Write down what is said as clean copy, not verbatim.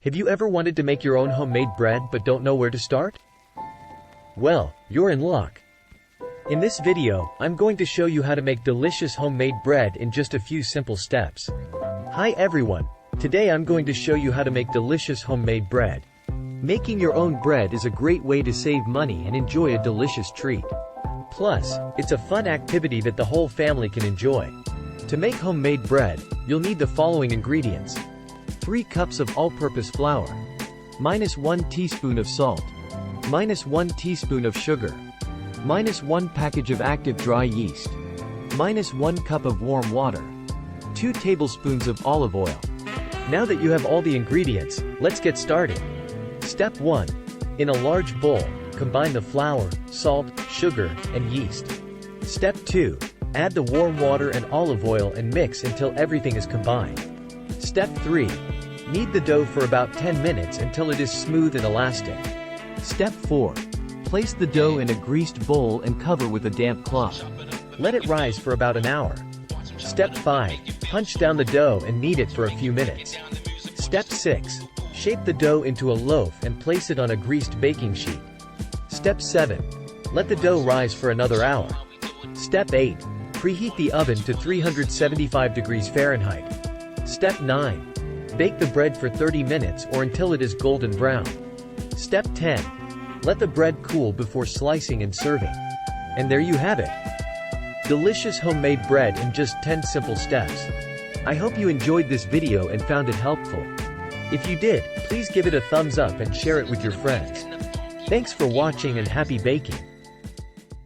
Have you ever wanted to make your own homemade bread but don't know where to start? Well, you're in luck. In this video, I'm going to show you how to make delicious homemade bread in just a few simple steps. Hi everyone, today I'm going to show you how to make delicious homemade bread. Making your own bread is a great way to save money and enjoy a delicious treat. Plus, it's a fun activity that the whole family can enjoy. To make homemade bread, you'll need the following ingredients. 3 cups of all-purpose flour. -1 teaspoon of salt. -1 teaspoon of sugar. -1 package of active dry yeast. -1 cup of warm water. 2 tablespoons of olive oil. Now that you have all the ingredients, let's get started. Step 1. In a large bowl, combine the flour, salt, sugar, and yeast. Step 2. Add the warm water and olive oil and mix until everything is combined. Step 3. Knead the dough for about 10 minutes until it is smooth and elastic. Step 4. Place the dough in a greased bowl and cover with a damp cloth. Let it rise for about an hour. Step 5. Punch down the dough and knead it for a few minutes. Step 6. Shape the dough into a loaf and place it on a greased baking sheet. Step 7. Let the dough rise for another hour. Step 8. Preheat the oven to 375 degrees Fahrenheit. Step 9. Bake the bread for 30 minutes or until it is golden brown. Step 10. Let the bread cool before slicing and serving. And there you have it. Delicious homemade bread in just 10 simple steps. I hope you enjoyed this video and found it helpful. If you did, please give it a thumbs up and share it with your friends. Thanks for watching and happy baking.